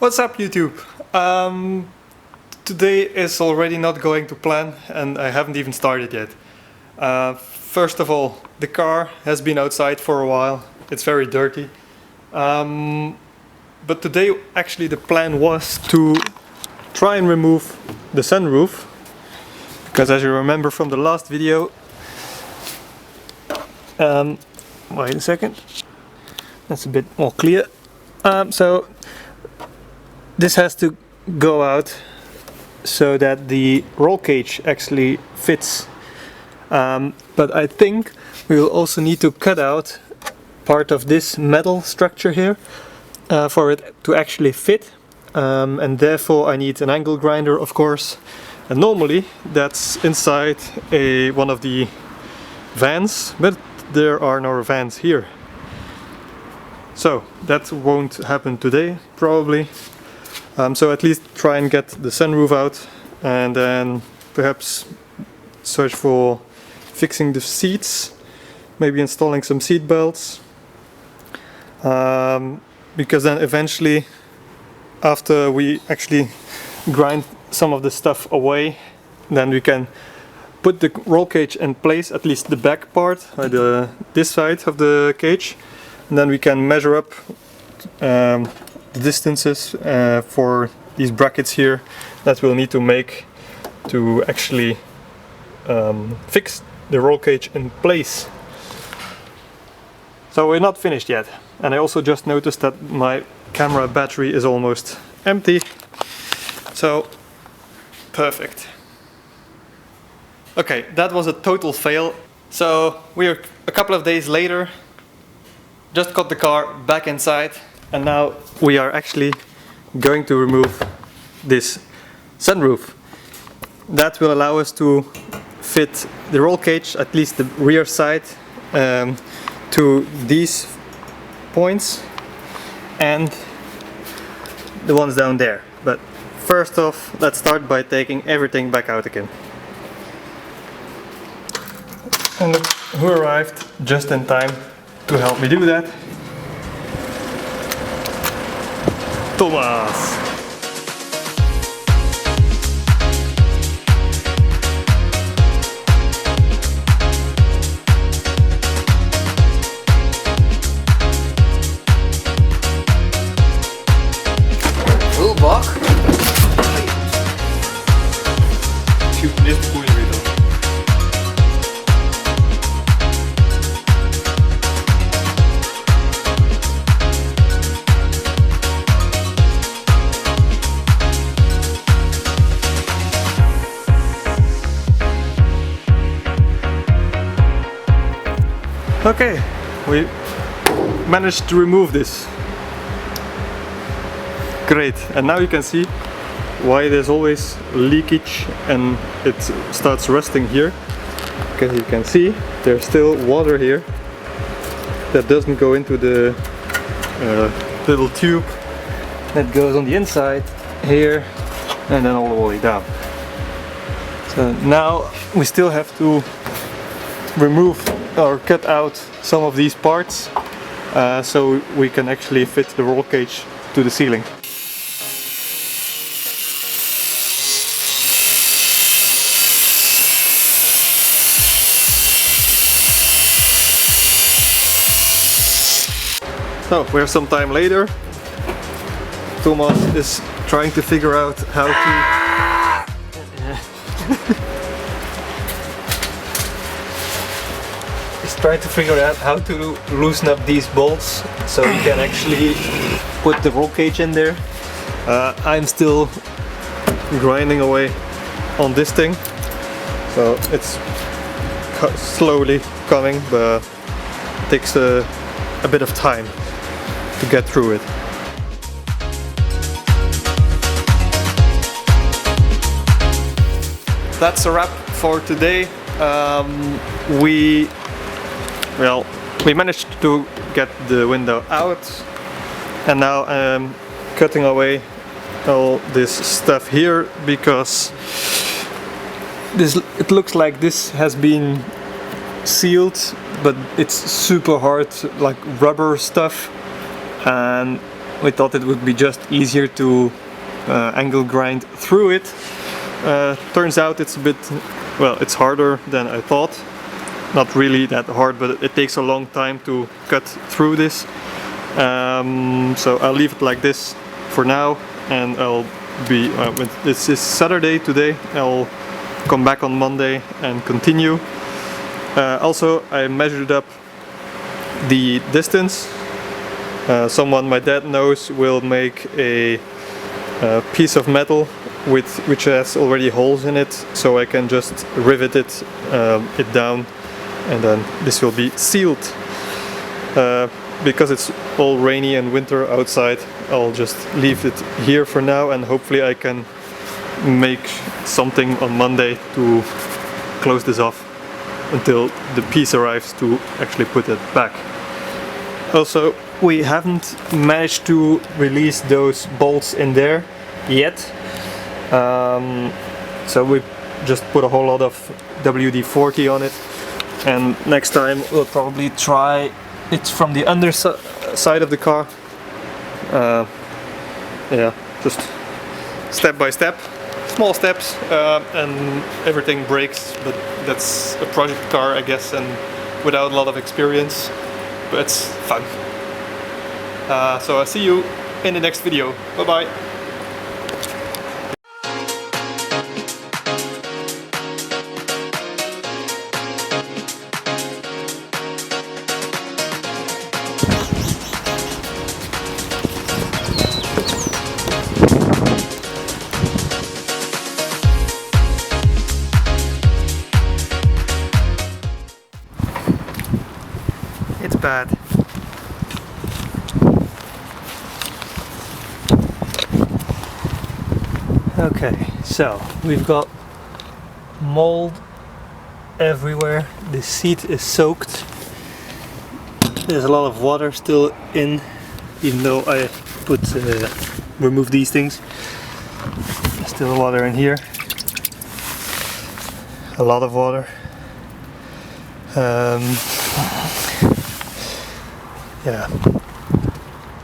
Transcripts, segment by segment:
What's up, YouTube? Today is already not going to plan and I haven't even started yet. First of all, the car has been outside for a while. It's very dirty. But today actually the plan was to try and remove the sunroof. Because as you remember from the last video... wait a second. That's a bit more clear. So this has to go out so that the roll cage actually fits. But I think we will also need to cut out part of this metal structure here for it to actually fit. And therefore I need an angle grinder, of course. And normally that's inside one of the vans, but there are no vans here. So that won't happen today, probably. So at least try and get the sunroof out and then perhaps search for fixing the seats, maybe installing some seat belts. Because then eventually, after we actually grind some of the stuff away, then we can put the roll cage in place, at least the back part, or this side of the cage. And then we can measure up the distances for these brackets here that we'll need to make to actually fix the roll cage in place. So we're not finished yet, and I also just noticed that my camera battery is almost empty. So perfect. Okay, that was a total fail. So we're a couple of days later. Just got the car back inside and now we are actually going to remove this sunroof. That will allow us to fit the roll cage, at least the rear side, to these points and the ones down there. But first off, let's start by taking everything back out again. And look who arrived just in time to help me do that. Thomas! Hoe bak? Shoot, eerst de koeien weer dan. Okay, we managed to remove this. Great, and now you can see why there's always leakage and it starts rusting here. Because you can see there's still water here that doesn't go into the little tube that goes on the inside here and then all the way down. So now we still have to remove or cut out some of these parts so we can actually fit the roll cage to the ceiling. So we're some time later. Thomas is trying to figure out how to trying to figure out how to loosen up these bolts so we can actually put the roll cage in there. I'm still grinding away on this thing, so it's slowly coming, but it takes a bit of time to get through it. That's a wrap for today. We managed to get the window out and now I'm cutting away all this stuff here because it looks like this has been sealed, but it's super hard, like rubber stuff, and we thought it would be just easier to angle grind through it. Turns out it's a bit, well, it's harder than I thought. Not really that hard, but it takes a long time to cut through this. So I'll leave it like this for now, and I'll be, this is Saturday today, I'll come back on Monday and continue. Also, I measured up the distance. Someone my dad knows will make a piece of metal which has already holes in it, so I can just rivet it down, and then this will be sealed. Because it's all rainy and winter outside, I'll just leave it here for now, and hopefully I can make something on Monday to close this off until the piece arrives to actually put it back. Also, we haven't managed to release those bolts in there yet, so we just put a whole lot of WD-40 on it, and next time we'll probably try it from the underside of the car. Yeah, just step by step, small steps, and everything breaks, but that's a project car, I guess, and without a lot of experience, but it's fun. So I'll see you in the next video. Bye bye. It's bad. Okay, so we've got mold everywhere. The seat is soaked. There's a lot of water still in, even though I remove these things. There's still water in here. A lot of water. Yeah,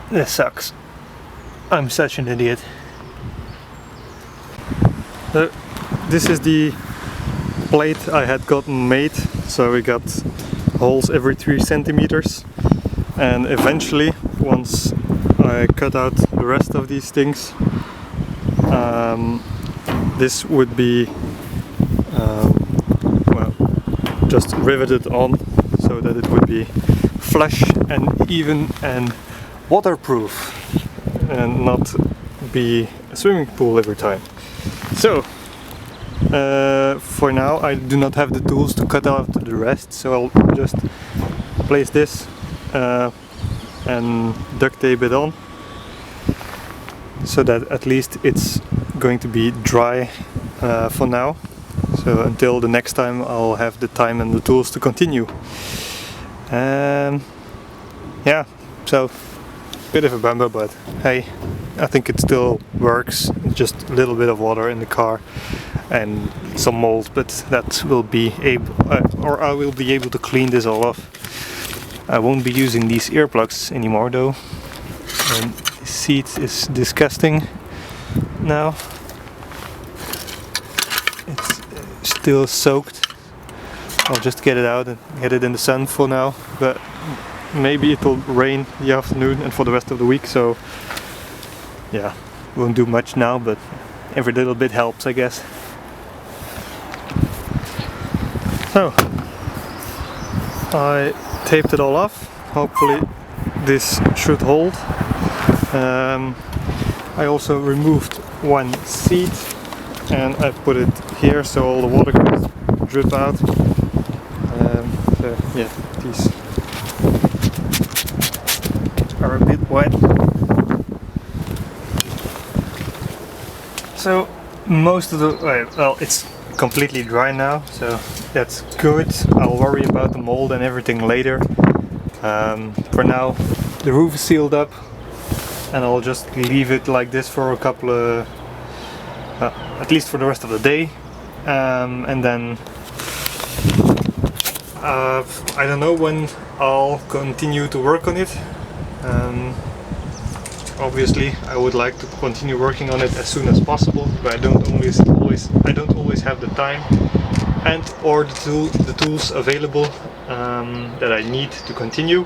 this sucks. I'm such an idiot. This is the plate I had gotten made, so we got holes every 3 centimeters, and eventually, once I cut out the rest of these things, this would be well, just riveted on so that it would be flush and even and waterproof and not be a swimming pool every time. So for now I do not have the tools to cut out the rest, so I'll just place this and duct tape it on so that at least it's going to be dry for now. So until the next time I'll have the time and the tools to continue. Yeah, so bit of a bummer, but hey, I think it still works. Just a little bit of water in the car and some mold, but that will be able, or I will be able to clean this all off. I won't be using these earplugs anymore though. And the seat is disgusting now. It's still soaked. I'll just get it out and get it in the sun for now, but maybe it will rain in the afternoon and for the rest of the week, so yeah, won't do much now, but every little bit helps, I guess. So I taped it all off. Hopefully this should hold. I also removed one seat and I put it here so all the water can drip out. So yeah, these are a bit wet. So most of the, well, it's completely dry now, so that's good. I'll worry about the mold and everything later. For now the roof is sealed up and I'll just leave it like this for a couple of, at least for the rest of the day, and then I don't know when I'll continue to work on it. Obviously, I would like to continue working on it as soon as possible, but I don't always have the time and or the tools available that I need to continue.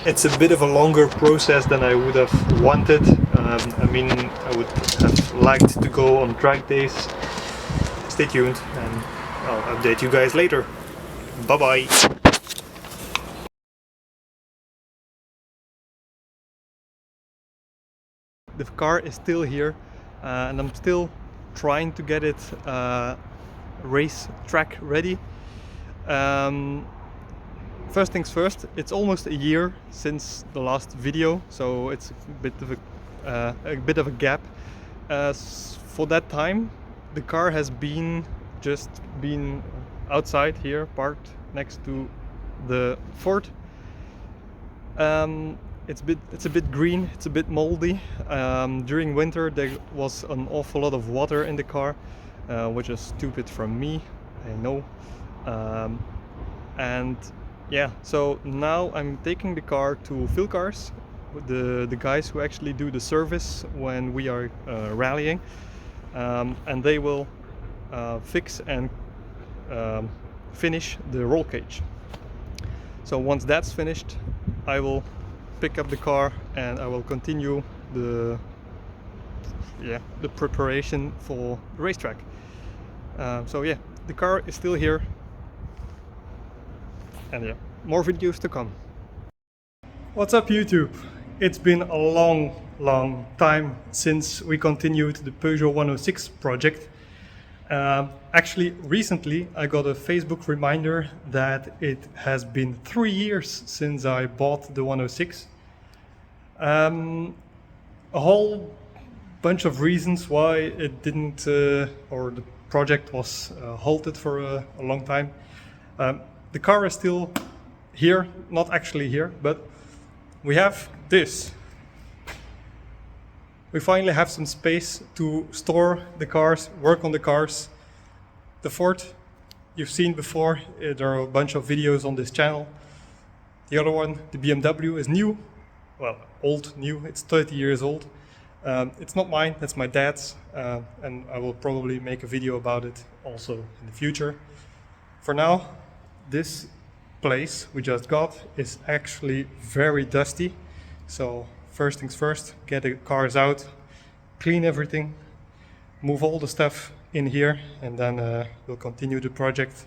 It's a bit of a longer process than I would have wanted. I mean, I would have liked to go on track days. Stay tuned and I'll update you guys later. Bye bye. The car is still here and I'm still trying to get it race track ready. First things first, it's almost a year since the last video, so it's a bit of a gap. For that time, the car has just been outside here, parked next to the Ford. It's a bit green, it's a bit moldy. During winter there was an awful lot of water in the car, which is stupid from me, I know. And yeah, so now I'm taking the car to Phil Cars, the guys who actually do the service when we are rallying, and they will fix and finish the roll cage. So once that's finished, I will pick up the car and I will continue the preparation for the racetrack. So yeah, the car is still here, and yeah, more videos to come. What's up YouTube? It's been a long time since we continued the Peugeot 106 project. Actually, recently I got a Facebook reminder that it has been 3 years since I bought the 106. A whole bunch of reasons why it didn't, or the project was halted for a long time. The car is still here, not actually here, but we have this. We finally have some space to store the cars, work on the cars. The Ford, you've seen before, there are a bunch of videos on this channel. The other one, the BMW, is new. Well, old, new, it's 30 years old. It's not mine, that's my dad's, and I will probably make a video about it also in the future. For now, this place we just got is actually very dusty. So first things first, get the cars out, clean everything, move all the stuff in here, and then we'll continue the project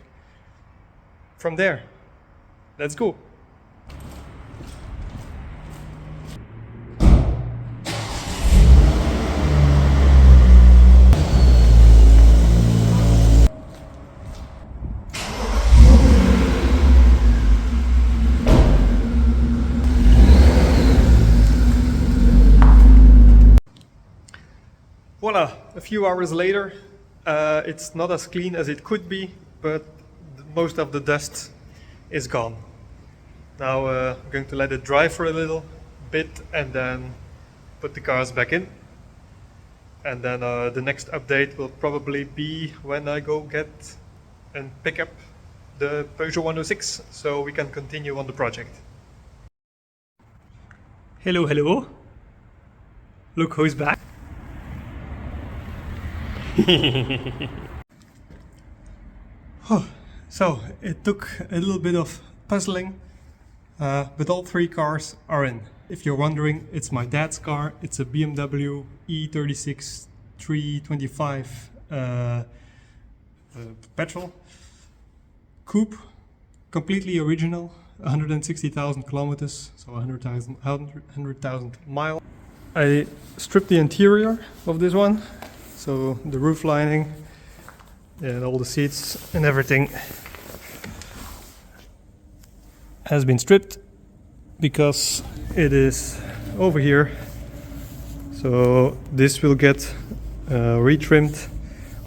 from there. Let's go. Voila, a few hours later, it's not as clean as it could be, but most of the dust is gone. Now I'm going to let it dry for a little bit and then put the cars back in. And then the next update will probably be when I go get and pick up the Peugeot 106, so we can continue on the project. Hello, hello. Look who's back. So it took a little bit of puzzling, but all three cars are in. If you're wondering, it's my dad's car. It's a BMW E36 325 petrol coupe, completely original, 160,000 kilometers, so 100,000 miles. I stripped the interior of this one. So the roof lining and all the seats and everything has been stripped because it is over here. So this will get retrimmed.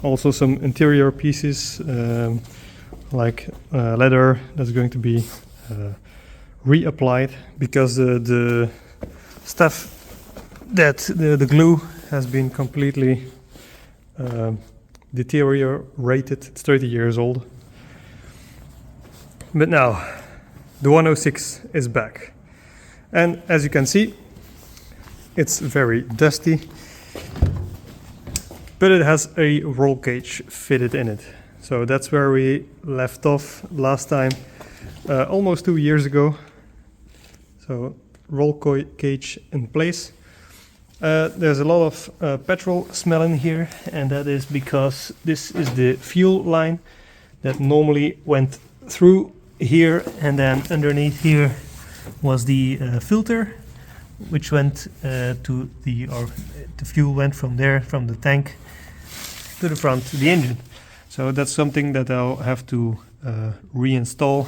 Also some interior pieces like leather that's going to be reapplied because the stuff that the glue has been completely deteriorated. It's 30 years old. But now the 106 is back, and as you can see, It's very dusty, but it has a roll cage fitted in it. So that's where we left off last time, almost 2 years ago. So roll cage in place. There's a lot of petrol smell in here, and that is because this is the fuel line that normally went through here, and then underneath here was the filter, which went to the fuel went from there, from the tank to the front to the engine. So that's something that I'll have to reinstall.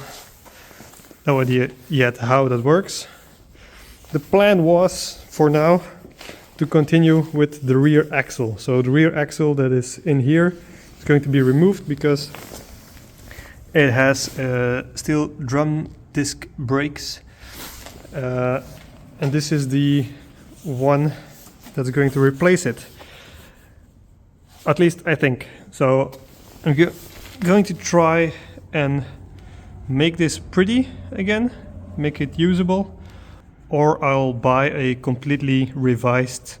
No idea yet how that works. The plan was, for now, to continue with the rear axle. So the rear axle that is in here is going to be removed because it has still drum disc brakes. And this is the one that's going to replace it. At least I think. So I'm going to try and make this pretty again, make it usable, or I'll buy a completely revised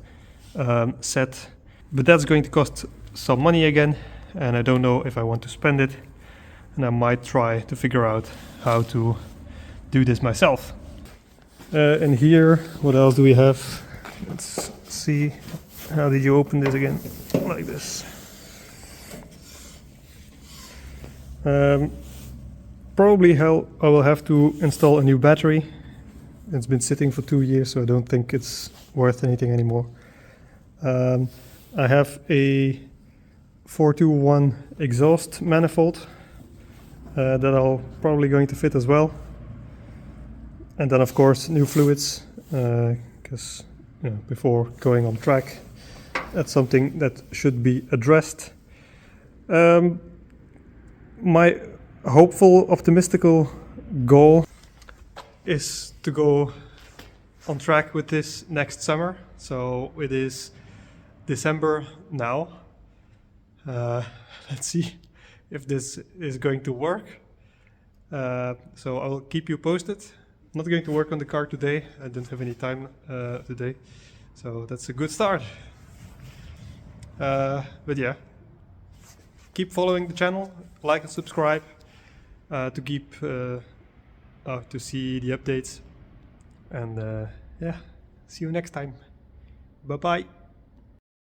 set. But that's going to cost some money again, and I don't know if I want to spend it. And I might try to figure out how to do this myself. And here, what else do we have? Let's see. How did you open this again? Like this. Probably I will have to install a new battery. It's been sitting for 2 years, so I don't think it's worth anything anymore. I have a 421 exhaust manifold that I'll probably going to fit as well. And then of course new fluids, because before going on track, that's something that should be addressed. My hopeful, optimistical goal is to go on track with this next summer. So it is December now. Let's see if this is going to work. So I will keep you posted. I'm not going to work on the car today. I don't have any time today. So that's a good start. But yeah, keep following the channel, like and subscribe to keep to see the updates. And yeah, see you next time. Bye bye.